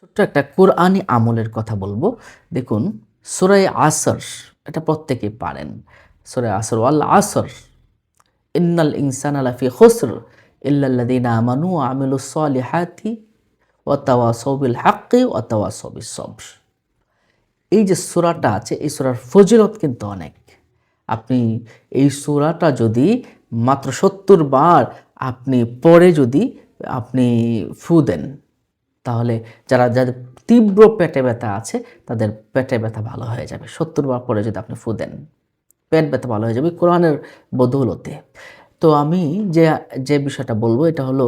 ছোট্ট একটা কোরআনি আমলের কথা বলবো। দেখুন, সূরা আসর এটা প্রত্যেকেই পারেন। সূরা আসর ওয়াল আসর ইন্নাল ইনসানা লাফি খুসর ইল্লাল্লাযিনা আমানু ওয়া আমিলুস সলিহাতি ওয়া তাওয়াসাউ বিল হাক্কি ওয়া তাওয়াসাউ বিস সবর। এই যে সূরাটা আছে, এই সূরার ফজিলত কিন্তু অনেক। আপনি এই সূরাটা যদি মাত্র ৭০ বার আপনি পড়ে যদি আপনি ফু দেন, তাহলে যাদের তীব্র পেটে ব্যথা আছে তাদের পেটে ব্যথা ভালো হয়ে যাবে। ৭০ বার পরে যদি আপনি ফু দেন, পেট ব্যথা ভালো হয়ে যাবে কোরআনের বদৌলতে। তো আমি যে যে বিষয়টা বলবো এটা হলো,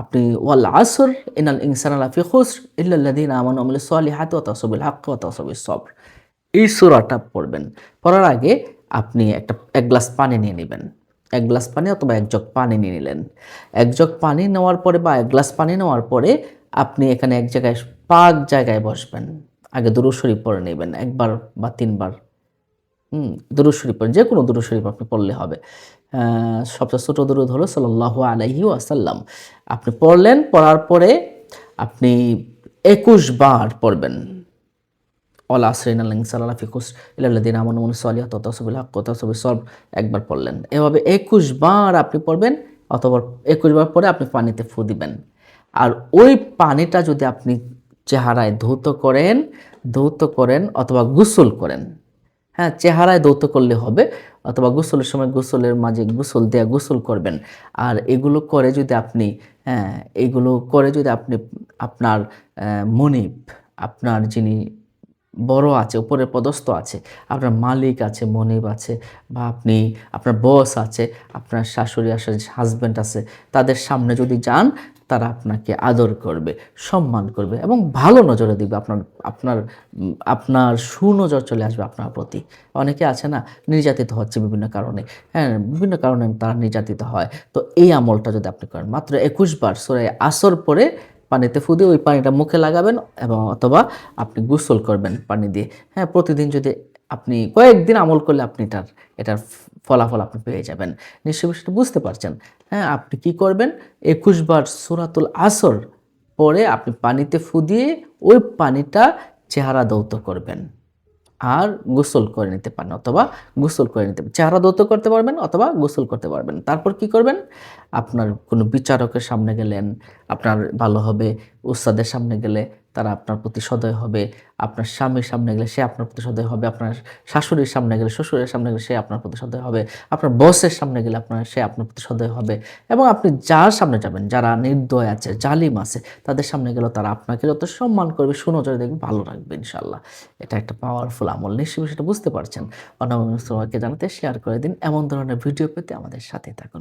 আপনি ওয়াল আসর ইনাল ইনসানা লাফি খুসর ইল্লাল্লাযিনা আমানু ওয়া আমিলুস সলিহাতি ওয়া তাওয়াসাউ বিল হাক্কি ওয়া তাওয়াসাউ বিস সবর। এই সূরাটা পড়বেন। পড়ার আগে আপনি এক গ্লাস পানি নিয়ে নিবেন। ১ গ্লাস পানি অথবা ১ জগ পানি নিয়ে নিলেন। ১ জগ পানি নেওয়ার পরে বা ১ গ্লাস পানি নেওয়ার পরে আপনি এখানে এক জায়গায় পাক জায়গায় বসবেন। আগে দুরূদ শরীফ পড়ে নিবেন ১ বার বা ৩ বার। দুরূদ শরীফ পড়েন। যেকোনো দুরূদ শরীফ আপনি পড়লে হবে। সবচেয়ে ছোট দুরূদ হলো সাল্লাল্লাহু আলাইহি ওয়াসাল্লাম। আপনি পড়লেন, পড়ার পরে আপনি ২১ বার পড়বেন। ওয়াল আসরি ইন্নাল ইনসানা লাফি খুসর ইল্লাল্লাযিনা আমানু ওয়া আমিলুস সলিহাতি ওয়া তাওয়াসাউ বিল হাক্কি ওয়া তাওয়াসাউ বিস সবর একবার পড়লেন। এভাবে ২১ বার আপনি পড়বেন, অথবা ২১ বার পরে আপনি পানিতে ফু দিবেন। আর ওই পানিটা যদি আপনি চেহারায় ধৌত করেন অথবা গোসল করেন। হ্যাঁ, চেহারায় ধৌত করলে হবে, অথবা গোসলের সময় গোসলের মাঝে গোসল দেয়া গোসল করবেন। আর এগুলো করে যদি আপনি হ্যাঁ, এগুলো করে যদি আপনি আপনার মনিব, আপনার যিনি বড় আছে, উপরে পদস্থ আছে, আপনার মালিক আছে, মনিব আছে, বা আপনার বস আছে, আপনার শাশুড়ি আছে, হাসব্যান্ড আছে, তাদের সামনে যদি যান, তারা আপনাকে আদর করবে, সম্মান করবে এবং ভালো নজরে দিবে। আপনার আপনার সুনজর চলে আসবে আপনার প্রতি। অনেকে আছে না, নির্যাতিত হচ্ছে বিভিন্ন কারণে। হ্যাঁ, বিভিন্ন কারণে তারা নির্যাতিত হয়। তো এই আমলটা যদি আপনি করেন, মাত্র ২১ বার সূরা আসর পড়ে পানিতে ফু দিয়ে ওই পানিটা মুখে লাগাবেন, এবং অথবা আপনি গোসল করবেন পানি দিয়ে। হ্যাঁ, প্রতিদিন যদি আপনি কয়েকদিন আমল করলে আপনি এটার ফলাফল আপনি পেয়ে যাবেন। নিশ্চয়ই বিষয়টা বুঝতে পারছেন। হ্যাঁ, আপনি কি করবেন? ২১ বার সূরাতুল আসর পড়ে আপনি পানিতে ফু দিয়ে ওই পানিটা চেহারা ধৌত করবেন। আর গোসল করে নিতে পারেন, অথবা গোসল করে নিতে চেহারা ধৌত করতে পারবেন অথবা গোসল করতে পারবেন। তারপর কি করবেন? আপনার কোনো বিচারকের সামনে গেলেন, আপনার ভালো হবে। উস্তাদের সামনে গেলে তারা আপনার প্রতি সদয় হবে। আপনার স্বামীর সামনে গেলে সে আপনার প্রতি সদয় হবে। আপনার শাশুড়ির সামনে গেলে, শ্বশুরের সামনে গেলে সে আপনার প্রতি সদয় হবে। আপনার বসের সামনে গেলে সে আপনার প্রতি সদয় হবে। এবং আপনি যার সামনে যাবেন, যারা নির্দয় আছে, জালিম আছে, তাদের সামনে গেলেও তারা আপনাকে যত সম্মান করবে, সুনজরে দেখবে, ভালো রাখবে ইনশাআল্লাহ। এটা একটা পাওয়ারফুল আমল। নিশ্চয়ই সেটা বুঝতে পারছেন। অন্যান্য সবাইকে জানাতে শেয়ার করে দিন। এমন ধরনের ভিডিও পেতে আমাদের সাথে থাকুন।